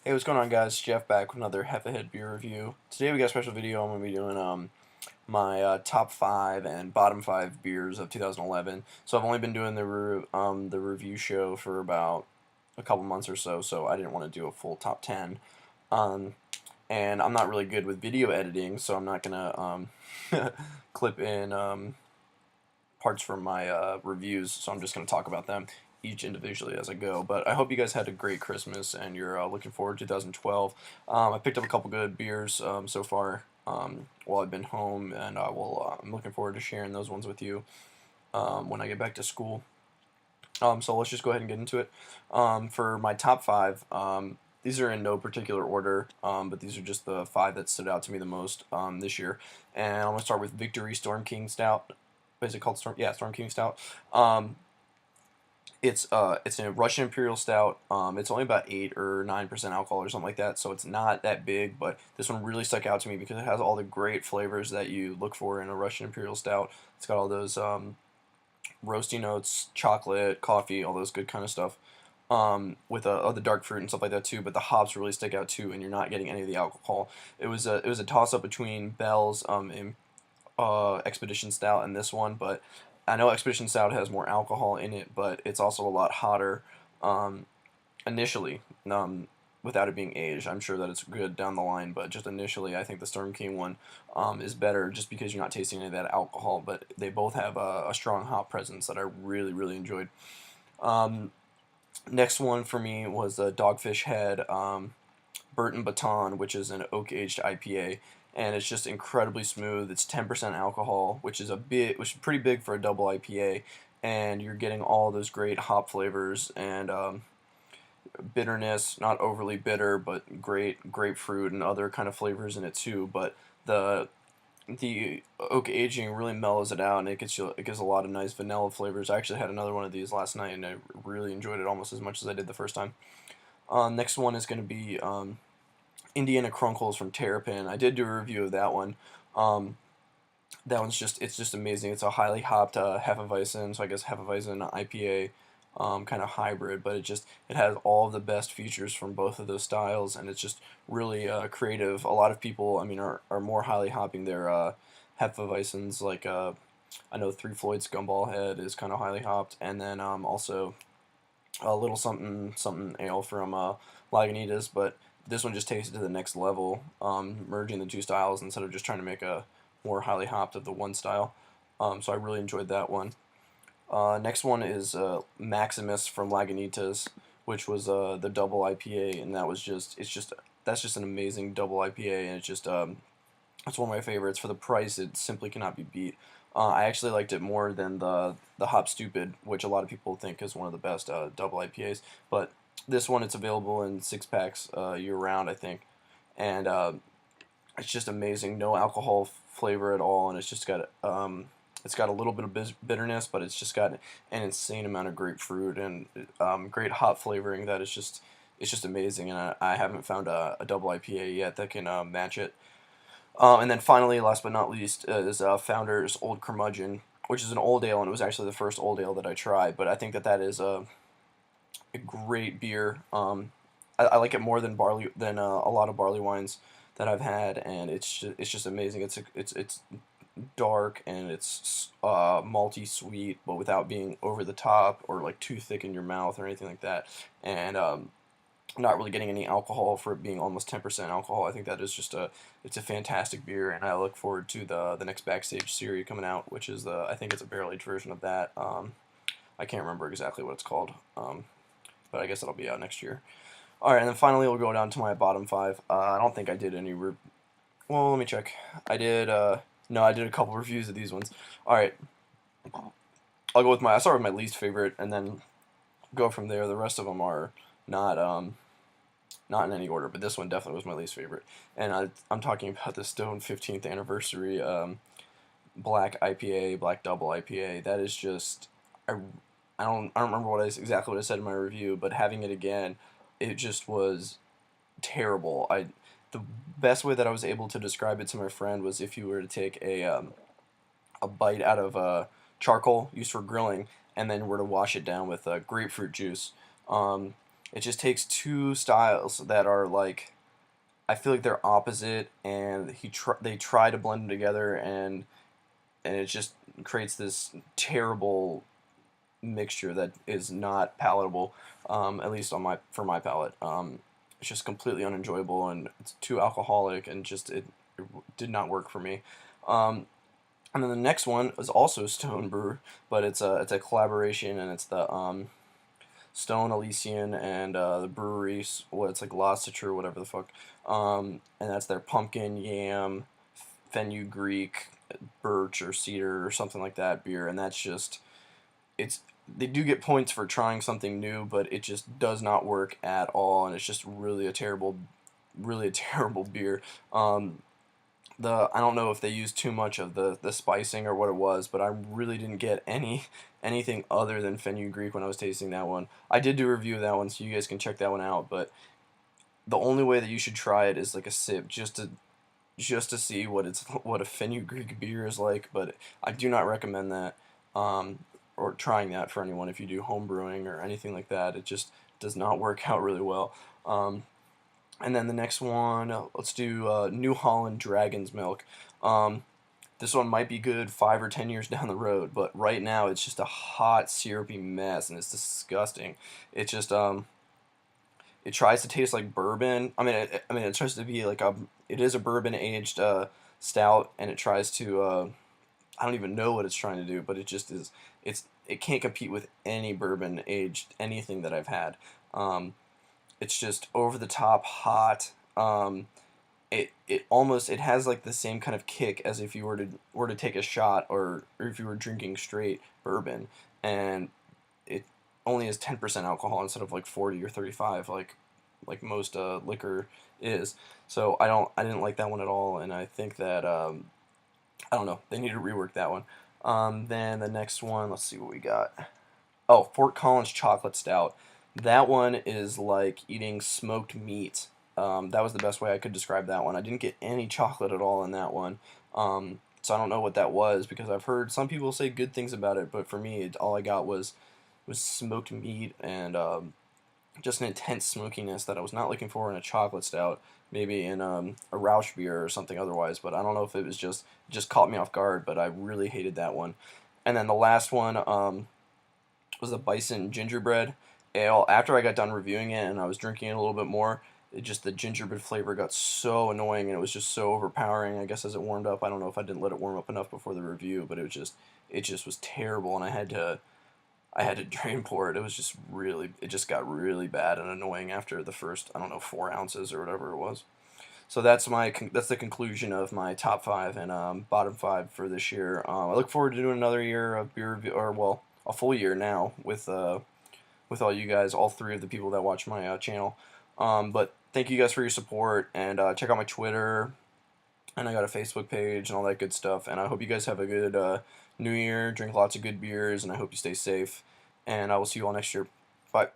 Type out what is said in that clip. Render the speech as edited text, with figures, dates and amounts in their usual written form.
Hey, what's going on, guys? Jeff back with another Hefe beer review. Today we got a special video. I'm going to be doing my top 5 and bottom 5 beers of 2011. So I've only been doing the review show for about a couple months or so, so I didn't want to do a full top 10. Um, and I'm not really good with video editing, so I'm not going to clip in parts from my reviews, so I'm just going to talk about them each individually as I go. But I hope you guys had a great Christmas and you're looking forward to 2012. I picked up a couple good beers so far while I've been home, and I'm looking forward to sharing those ones with you when I get back to school. So let's just go ahead and get into it. For my top 5, these are in no particular order, but these are just the 5 that stood out to me the most this year. And I'm going to start with Victory Storm King Stout. What is it called? Storm King Stout. It's a Russian Imperial Stout. It's only about 8 or 9% alcohol or something like that, so it's not that big. But this one really stuck out to me because it has all the great flavors that you look for in a Russian Imperial Stout. It's got all those roasty notes, chocolate, coffee, all those good kind of stuff. With the dark fruit and stuff like that too. But the hops really stick out too, and you're not getting any of the alcohol. It was a toss up between Bell's Expedition Stout and this one, but I know Expedition Stout has more alcohol in it, but it's also a lot hotter initially, without it being aged. I'm sure that it's good down the line, but just initially, I think the Storm King one is better just because you're not tasting any of that alcohol, but they both have a strong hop presence that I really, really enjoyed. Um, Next one for me was Dogfish Head Burton Baton, which is an oak-aged IPA, and it's just incredibly smooth. It's 10% alcohol, which is pretty big for a double IPA, and you're getting all those great hop flavors and bitterness, not overly bitter, but great grapefruit and other kind of flavors in it too. But the the oak aging really mellows it out, and it gives a lot of nice vanilla flavors. I actually had another one of these last night, and I really enjoyed it almost as much as I did the first time. Next one is going to be Indiana Crunkles from Terrapin. I did do a review of that one. Um, that one's it's just amazing. It's a highly hopped Hefeweizen, so I guess Hefeweizen IPA, kind of hybrid, but it has all of the best features from both of those styles, and it's just really creative. A lot of people, I mean, are more highly hopping their Hefeweizens, like I know Three Floyd's Gumball Head is kind of highly hopped, and then also a little something something ale from Lagunitas, but this one just takes it to the next level, merging the two styles instead of just trying to make a more highly hopped of the one style. So I really enjoyed that one. Next one is Maximus from Lagunitas, which was the double IPA, and that's just an amazing double IPA, and it's one of my favorites. For the price, it simply cannot be beat. I actually liked it more than the Hop Stupid, which a lot of people think is one of the best double IPAs. But this one, it's available in 6 packs year round, I think, and it's just amazing. No alcohol flavor at all, and it's got a little bit of bitterness, but it's just got an insane amount of grapefruit and great hop flavoring that it's just amazing. And I haven't found a double IPA yet that can match it. And then finally, last but not least, is Founder's Old Curmudgeon, which is an old ale, and it was actually the first old ale that I tried. But I think that is a great beer. I like it more than a lot of barley wines that I've had, and it's just amazing. It's dark, and it's malty sweet, but without being over the top or like too thick in your mouth or anything like that. And not really getting any alcohol for it being almost 10% alcohol. I think that is it's a fantastic beer, and I look forward to the next Backstage series coming out, which is I think it's a barrel aged version of that. I can't remember exactly what it's called, but I guess it'll be out next year. All right, and then finally we'll go down to my bottom 5. I don't think I did any. Well, let me check. I did. No, I did a couple reviews of these ones. All right, I'll go with I start with my least favorite, and then go from there. The rest of them are not not in any order, but this one definitely was my least favorite. And I'm talking about the Stone 15th anniversary black IPA, black double IPA. That is just I don't remember exactly what I said in my review, but having it again, it just was terrible. The best way that I was able to describe it to my friend was if you were to take a bite out of charcoal used for grilling, and then were to wash it down with grapefruit juice. it just takes two styles that are like, I feel like they're opposite, and they try to blend them together, and it just creates this terrible mixture that is not palatable, at least on my for my palate. It's just completely unenjoyable, and it's too alcoholic, and just it did not work for me. Um, and then the next one is also Stone Brew, but it's a collaboration, and it's the Stone Elysian and the breweries, what it's like Gloucester, whatever the fuck. And that's their pumpkin, yam, fenugreek, birch or cedar or something like that beer, and that's just it's they do get points for trying something new, but it just does not work at all, and it's just really a terrible beer. Um, I don't know if they used too much of the spicing or what it was, but I really didn't get anything other than fenugreek when I was tasting that one. I did do a review of that one, so you guys can check that one out. But the only way that you should try it is like a sip, just to see what a fenugreek beer is like. But I do not recommend that, or trying that for anyone if you do home brewing or anything like that. It just does not work out really well. And then the next one, let's do New Holland Dragon's Milk. Um, this one might be good 5 or 10 years down the road, but right now it's just a hot syrupy mess, and it's disgusting. It just it tries to taste like bourbon. I mean, it tries to be like it is a bourbon aged stout, and it tries to I don't even know what it's trying to do, but it just is. It can't compete with any bourbon aged anything that I've had. Um, it's just over the top hot. It almost it has like the same kind of kick as if you were to take a shot, or if you were drinking straight bourbon, and it only has 10% alcohol instead of like 40 or 35 like most liquor is. So I didn't like that one at all, and I think that I don't know, they need to rework that one. Then the next one, let's see what we got. Oh, Fort Collins Chocolate Stout. That one is like eating smoked meat. That was the best way I could describe that one. I didn't get any chocolate at all in that one. So I don't know what that was, because I've heard some people say good things about it, but for me, all I got was smoked meat, and just an intense smokiness that I was not looking for in a chocolate stout. Maybe in a Rausch beer or something otherwise, but I don't know if it was just caught me off guard. But I really hated that one. And then the last one was the Bison Gingerbread Ale. After I got done reviewing it and I was drinking it a little bit more, the gingerbread flavor got so annoying, and it was just so overpowering. I guess as it warmed up, I don't know if I didn't let it warm up enough before the review, but it just was terrible, and I had to drain pour it. It was just it just got really bad and annoying after the first, I don't know, 4 ounces or whatever it was. So that's the conclusion of my top five and bottom five for this year. I look forward to doing another year of beer review, or well, a full year now with all you guys, all three of the people that watch my channel. But thank you guys for your support, and check out my Twitter, and I got a Facebook page and all that good stuff. And I hope you guys have a good New Year, drink lots of good beers, and I hope you stay safe. And I will see you all next year. Bye.